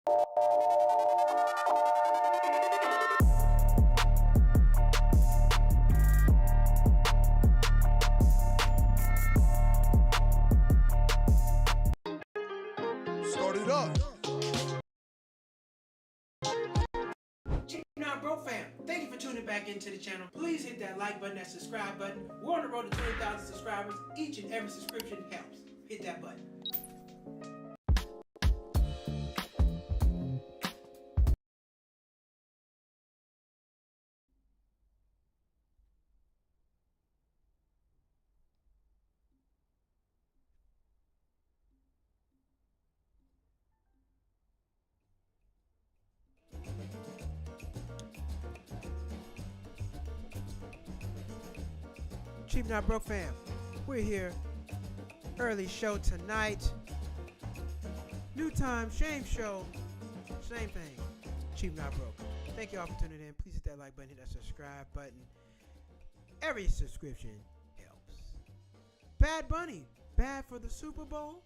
Start it up. Now, bro fam, thank you for tuning back into the channel. Please hit that like button, that subscribe button. We're on the road to 20,000 subscribers. Each and every subscription helps. Hit that button. Cheap Not Broke fam, we're here. Early show tonight. New time, same show, same thing. Cheap Not Broke. Thank you all for tuning in. Please hit that like button, hit that subscribe button. Every subscription helps. Bad Bunny, bad for the Super Bowl?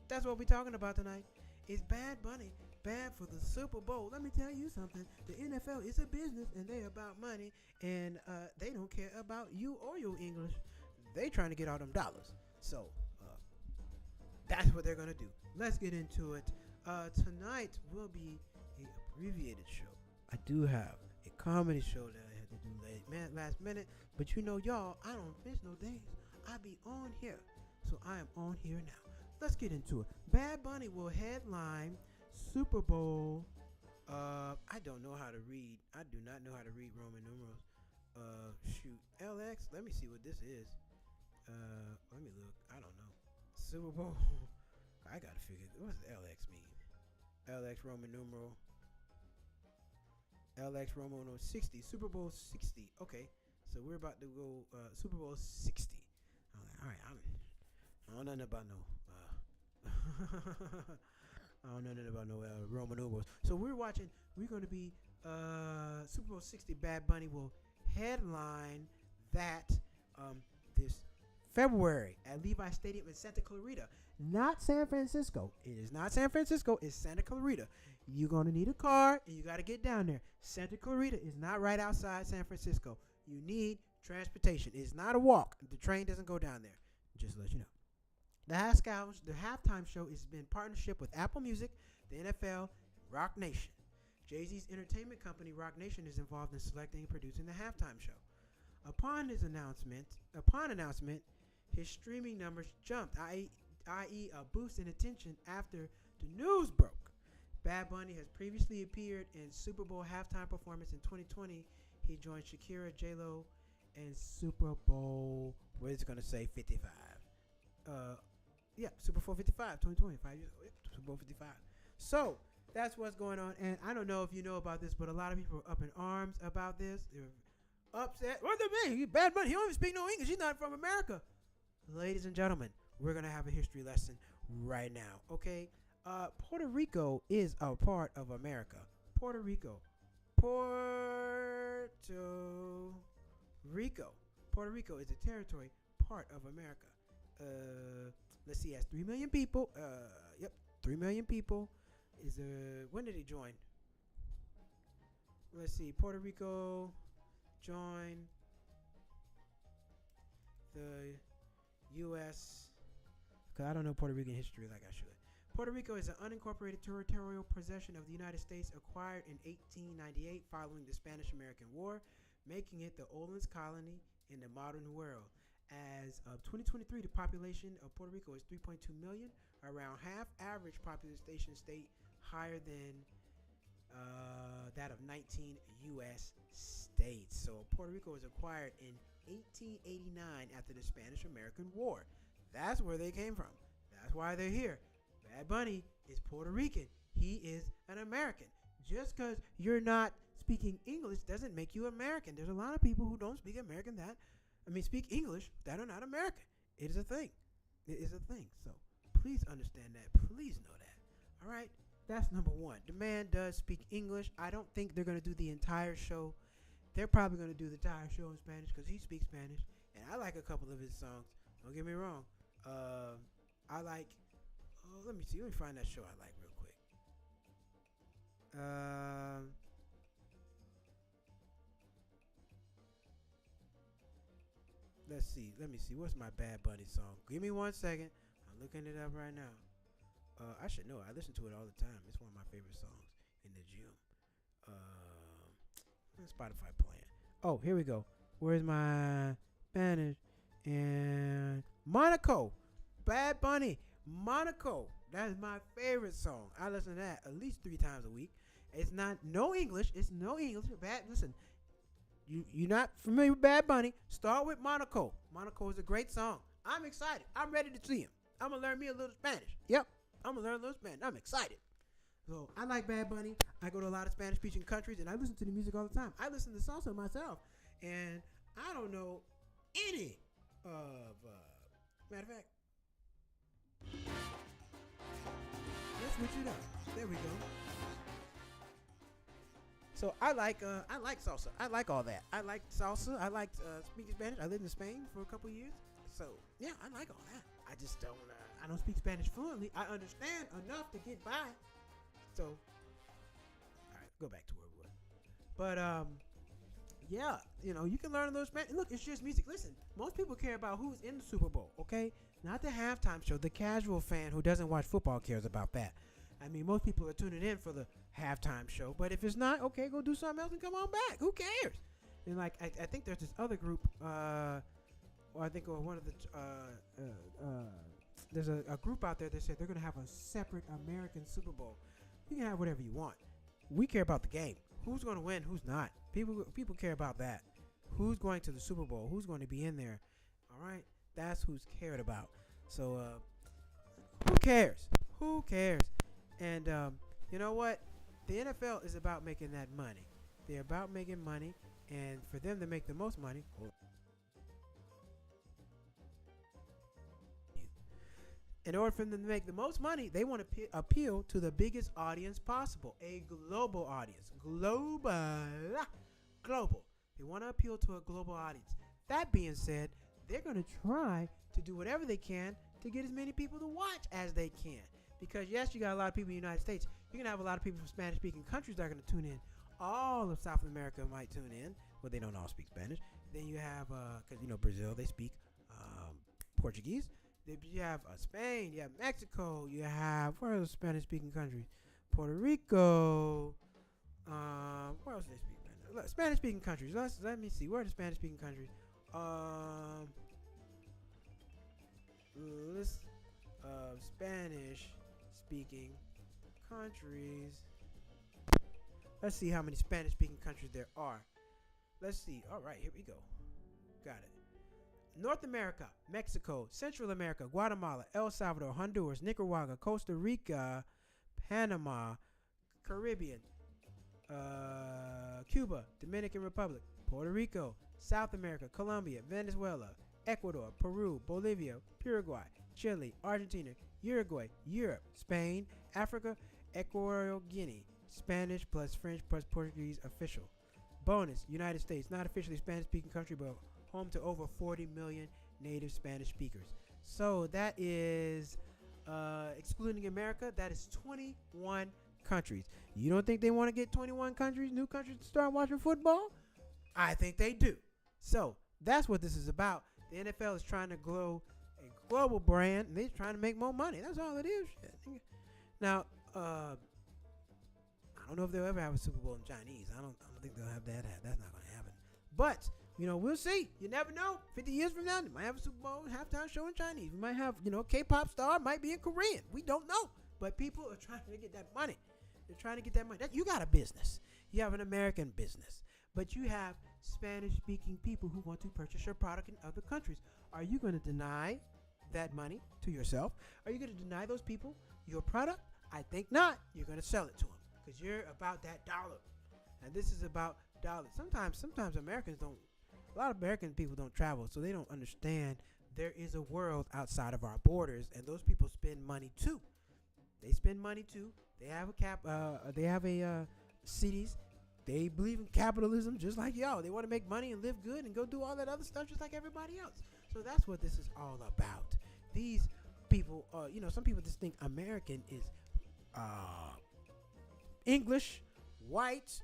That's what we're talking about tonight. Is Bad Bunny bad for the Super Bowl? Let me tell you something. The NFL is a business and they're about money, and they don't care about you or your English. They trying to get all them dollars. So that's what they're gonna do. Let's get into it. Tonight will be a abbreviated show. I do have a comedy show that I had to do last minute, but you know, y'all, I don't miss no days. I be on here, so I am on here now. Let's get into it. Bad Bunny will headline Super Bowl. I don't know how to read. I do not know how to read Roman numerals. Shoot, LX. Let me see what this is. Let me look. I don't know. Super Bowl. I gotta figure. What does LX mean? LX Roman numeral. LX Roman numeral 60. Super Bowl 60. Okay, so we're about to go Super Bowl 60. All right. I don't know nothing about no. I don't know nothing about no Roman numerals. So we're going to be Super Bowl 60. Bad Bunny will headline that this February at Levi Stadium in Santa Clarita. Not San Francisco. It is not San Francisco. It's Santa Clarita. You're going to need a car and you got to get down there. Santa Clarita is not right outside San Francisco. You need transportation. It's not a walk. The train doesn't go down there. Just to let you know. The halftime show has been in partnership with Apple Music, the NFL, Roc Nation. Jay-Z's entertainment company, Roc Nation, is involved in selecting and producing the halftime show. Upon announcement, his streaming numbers jumped, i.e. a boost in attention after the news broke. Bad Bunny has previously appeared in Super Bowl halftime performance in 2020. He joined Shakira, J-Lo, and Super Bowl, what is it going to say, 55. Super Bowl 55, 2020, 5 years ago. Super Bowl 55. So, that's what's going on. And I don't know if you know about this, but a lot of people are up in arms about this. They're upset. What do you mean? Bad Bunny. He don't even speak no English. He's not from America. Ladies and gentlemen, we're going to have a history lesson right now. Okay? Puerto Rico is a part of America. Puerto Rico. Puerto Rico is a territory part of America. Let's see, it has 3 million people. 3 million people. When did he join? Let's see, Puerto Rico joined the U.S. Because I don't know Puerto Rican history like I should. Puerto Rico is an unincorporated territorial possession of the United States, acquired in 1898 following the Spanish-American War, making it the oldest colony in the modern world. As of 2023, the population of Puerto Rico is 3.2 million, around half average population state, higher than that of 19 U.S. states. So Puerto Rico was acquired in 1889 after the Spanish-American War. That's where they came from. That's why they're here. Bad Bunny is Puerto Rican. He is an American. Just because you're not speaking English doesn't make you American. There's a lot of people who don't speak speak English that are not American. It is a thing. It is a thing. So please understand that. Please know that. All right? That's number one. The man does speak English. I don't think they're going to do the entire show. They're probably going to do the entire show in Spanish because he speaks Spanish. And I like a couple of his songs. Don't get me wrong. I like... let me see. Let me find that show I like real quick. Um, let's see. Let me see. What's my Bad Bunny song? Give me 1 second. I'm looking it up right now. I should know. I listen to it all the time. It's one of my favorite songs in the gym. Spotify playing. Oh, here we go. Where's my Spanish? And Monaco. Bad Bunny. Monaco. That is my favorite song. I listen to that at least 3 times a week. It's not no English. It's no English. Listen, you're not familiar with Bad Bunny. Start with Monaco. Monaco is a great song. I'm excited. I'm ready to see him. I'm gonna learn me a little Spanish. Yep, I'm gonna learn a little Spanish. I'm excited. So I like Bad Bunny. I go to a lot of Spanish-speaking countries, and I listen to the music all the time. I listen to salsa myself, and I don't know any of. Matter of fact, let's switch it up. There we go. So I like salsa. I like all that. I like salsa. I like speaking Spanish. I lived in Spain for a couple years. So yeah, I like all that. I just don't. I don't speak Spanish fluently. I understand enough to get by. So, all right, go back to where we were. But yeah, you can learn a little Spanish. Look, it's just music. Listen, most people care about who's in the Super Bowl. Okay, not the halftime show. The casual fan who doesn't watch football cares about that. I mean, most people are tuning in for the halftime show. But if it's not, okay, go do something else and come on back. Who cares? And like, I think there's this other group. Or I think one of the there's a group out there that said they're going to have a separate American Super Bowl. You can have whatever you want. We care about the game. Who's going to win? Who's not? People care about that. Who's going to the Super Bowl? Who's going to be in there? All right, that's who's cared about. So who cares? Who cares? And you know what? The NFL is about making that money. They're about making money, and for them to make the most money. In order for them to make the most money, they want to appeal to the biggest audience possible, a global audience. Global. They want to appeal to a global audience. That being said, they're going to try to do whatever they can to get as many people to watch as they can. Because, yes, you got a lot of people in the United States. You're going to have a lot of people from Spanish-speaking countries that are going to tune in. All of South America might tune in. Well, they don't all speak Spanish. Then you have, because, Brazil, they speak Portuguese. You have Spain, you have Mexico, you have, where are the Spanish-speaking countries? Puerto Rico. Where else do they speak? Spanish-speaking countries. Let me see. Where are the Spanish-speaking countries? List of Spanish-speaking countries. Let's see how many Spanish-speaking countries there are. Let's see. All right, here we go. Got it. North America, Mexico, Central America, Guatemala, El Salvador, Honduras, Nicaragua, Costa Rica, Panama, Caribbean, Cuba, Dominican Republic, Puerto Rico, South America, Colombia, Venezuela, Ecuador, Peru, Bolivia, Paraguay, Chile, Argentina, Uruguay, Europe, Spain, Africa, Equatorial Guinea, Spanish plus French plus Portuguese official. Bonus, United States, not officially Spanish-speaking country, but home to over 40 million native Spanish speakers. So that is, excluding America, that is 21 countries. You don't think they want to get 21 countries, new countries to start watching football? I think they do. So that's what this is about. The NFL is trying to grow a global brand, and they're trying to make more money. That's all it is. Now, I don't know if they'll ever have a Super Bowl in Chinese. I don't think they'll have that. That's not going to happen. But we'll see. You never know. 50 years from now, they might have a Super Bowl halftime show in Chinese. We might have, K-pop star might be in Korean. We don't know. But people are trying to get that money. They're trying to get that money. You got a business. You have an American business. But you have Spanish-speaking people who want to purchase your product in other countries. Are you going to deny that money to yourself? Are you going to deny those people your product? I think not. You're going to sell it to them because you're about that dollar. And this is about dollars. Sometimes Americans don't. A lot of American people don't travel, so they don't understand there is a world outside of our borders, and those people spend money too. They spend money too. They have cities. They believe in capitalism just like y'all. They want to make money and live good and go do all that other stuff just like everybody else. So that's what this is all about. These people, some people just think American is English, white,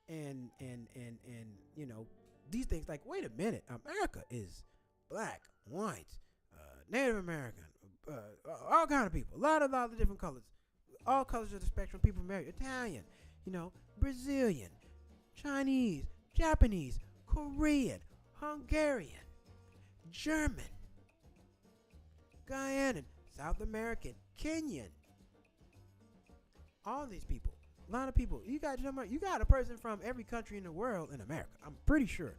and these things. Like, wait a minute, America is black, white, Native American, all kind of people, a lot of different colors, all colors of the spectrum. People marry Italian, Brazilian, Chinese, Japanese, Korean, Hungarian, German, Guyanan, South American, Kenyan. All these people, a lot of people. You got a person from every country in the world in America. I'm pretty sure,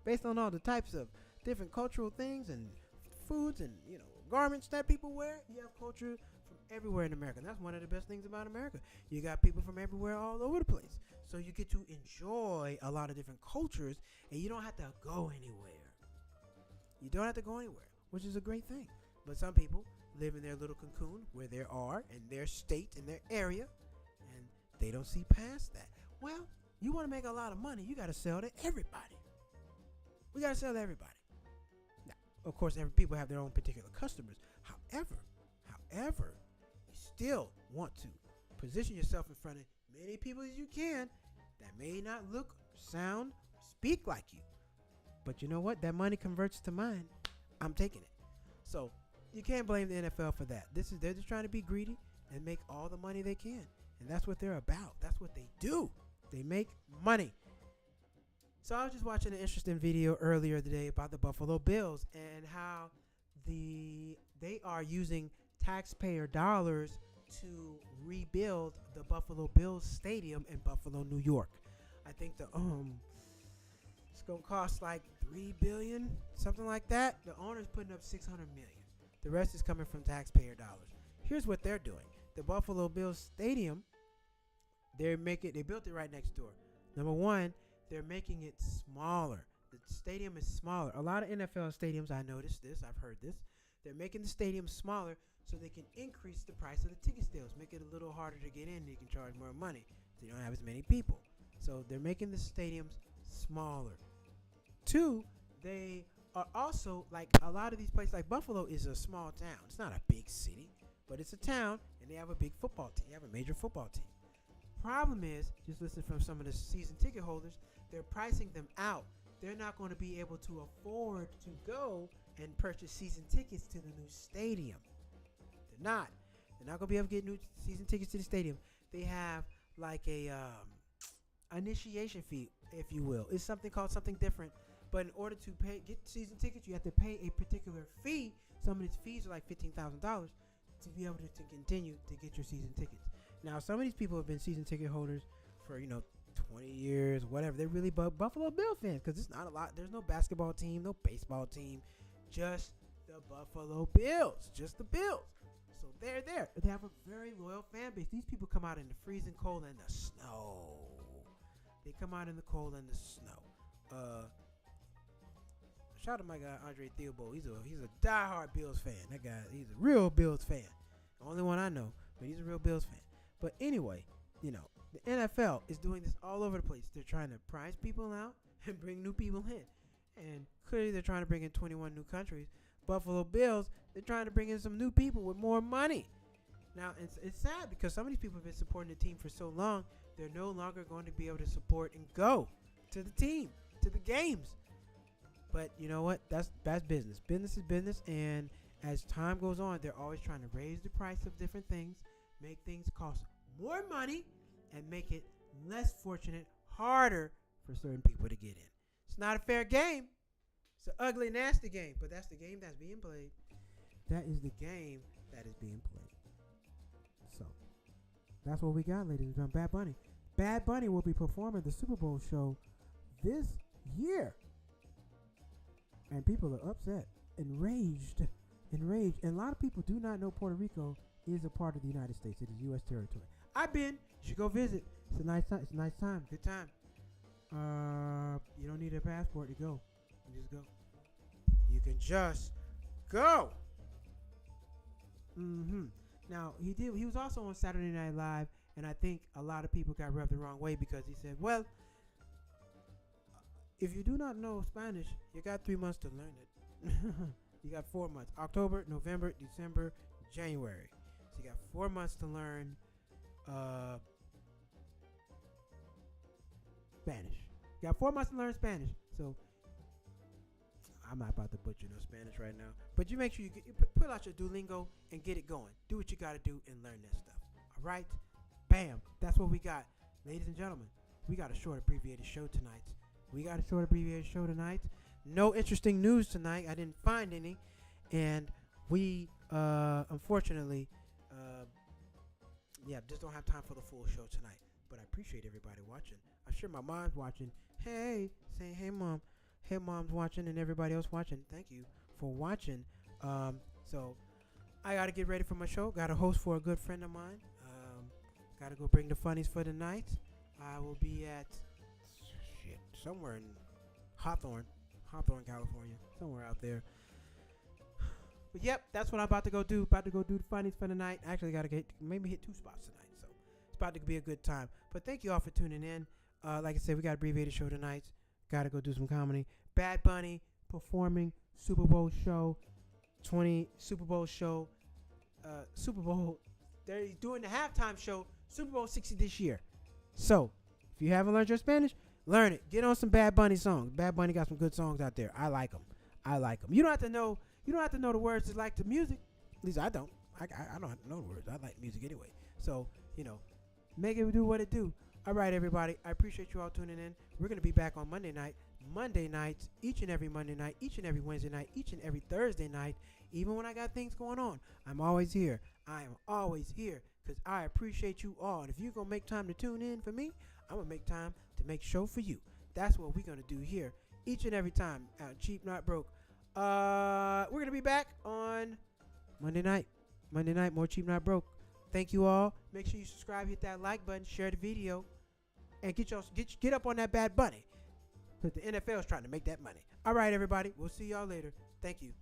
based on all the types of different cultural things and foods and garments that people wear. You have culture from everywhere in America. And that's one of the best things about America. You got people from everywhere all over the place. So you get to enjoy a lot of different cultures, and you don't have to go anywhere. You don't have to go anywhere, which is a great thing. But some people live in their little cocoon where they are in their state, in their area, and they don't see past that. Well, you want to make a lot of money, you got to sell to everybody. We got to sell to everybody. Now, of course, people have their own particular customers. However, you still want to position yourself in front of many people as you can that may not look, sound, speak like you. But you know what? That money converts to mine. I'm taking it. So you can't blame the NFL for that. They're just trying to be greedy and make all the money they can. And that's what they're about. That's what they do. They make money. So I was just watching an interesting video earlier today about the Buffalo Bills and how they are using taxpayer dollars to rebuild the Buffalo Bills Stadium in Buffalo, New York. I think it's gonna cost like $3 billion, something like that. The owner's putting up $600 million. The rest is coming from taxpayer dollars. Here's what they're doing: the Buffalo Bills Stadium, they built it right next door. Number one, they're making it smaller. The stadium is smaller. A lot of NFL stadiums, I noticed this, I've heard this, they're making the stadium smaller so they can increase the price of the ticket sales, make it a little harder to get in, and you can charge more money so you don't have as many people. So they're making the stadiums smaller. Two, they are also, like a lot of these places, like Buffalo is a small town. It's not a big city, but it's a town, and they have a big football team. They have a major football team. Problem is, just listen from some of the season ticket holders, they're pricing them out. They're not going to be able to afford to go and purchase season tickets to the new stadium. They're not going to be able to get new season tickets to the stadium. They have like a initiation fee, if you will. It's something called something different. But in order to get season tickets, you have to pay a particular fee. Some of these fees are like $15,000 to be able to continue to get your season tickets. Now, some of these people have been season ticket holders for 20 years, whatever. They're really Buffalo Bill fans because it's not a lot. There's no basketball team, no baseball team, just the Buffalo Bills, just the Bills. So they're there. They have a very loyal fan base. These people come out in the freezing cold and the snow. They come out in the cold and the snow. Shout out to my guy Andre Theobald. He's a diehard Bills fan. That guy, he's a real Bills fan. The only one I know, but he's a real Bills fan. But anyway, the NFL is doing this all over the place. They're trying to price people out and bring new people in. And clearly they're trying to bring in 21 new countries. Buffalo Bills, they're trying to bring in some new people with more money. Now, it's sad because some of these people have been supporting the team for so long, they're no longer going to be able to support and go to the team, to the games. But you know what? That's business. Business is business. And as time goes on, they're always trying to raise the price of different things, make things cost more money, and make it less fortunate, harder for certain people to get in. It's not a fair game. It's an ugly, nasty game. But that's the game that's being played. That is the game that is being played. So, that's what we got, ladies and gentlemen. Bad Bunny. Bad Bunny will be performing the Super Bowl show this year. And people are upset, enraged. And a lot of people do not know Puerto Rico is a part of the United States. It is U.S. territory. I've been. You should go visit. It's a nice time. It's a nice time. Good time. You don't need a passport to go. You just go. You can just go. Now, he was also on Saturday Night Live, and I think a lot of people got rubbed the wrong way because he said, well, if you do not know Spanish, you got 3 months to learn it. You got 4 months. October, November, December, January. So you got 4 months to learn Spanish. You got 4 months to learn Spanish. So I'm not about to butcher no Spanish right now. But you make sure you pull out your Duolingo and get it going. Do what you got to do and learn that stuff. All right? Bam. That's what we got. Ladies and gentlemen, we got a short abbreviated show tonight. No interesting news tonight. I didn't find any. And we, unfortunately, just don't have time for the full show tonight. But I appreciate everybody watching. I'm sure my mom's watching. Hey, saying, hey, Mom. Hey, Mom's watching and everybody else watching. Thank you for watching. So I got to get ready for my show. Got a host for a good friend of mine. Got to go bring the funnies for the night. I will be at somewhere in Hawthorne, California. Somewhere out there. But yep, that's what I'm about to go do. About to go do the funnies for the night. Actually, got to maybe hit 2 spots tonight. So it's about to be a good time. But thank you all for tuning in. Like I said, we got an abbreviated show tonight. Got to go do some comedy. Bad Bunny performing Super Bowl show. They're doing the halftime show, Super Bowl 60 this year. So if you haven't learned your Spanish, learn it. Get on some Bad Bunny songs. Bad Bunny got some good songs out there. I like them. You don't have to know the words to like the music. At least I don't. I don't have to know the words. I like music anyway. So, make it do what it do. All right, everybody. I appreciate you all tuning in. We're going to be back on Monday nights, each and every Monday night, each and every Wednesday night, each and every Thursday night. Even when I got things going on, I'm always here. I am always here because I appreciate you all. And if you're going to make time to tune in for me, I'm going to make time to make show for you. That's what we're going to do here each and every time out Cheap Not Broke. We're going to be back on Monday night, more Cheap Not Broke. Thank you all. Make sure you subscribe, hit that like button, share the video, and get up on that Bad Bunny because the NFL is trying to make that money. All right, everybody. We'll see y'all later. Thank you.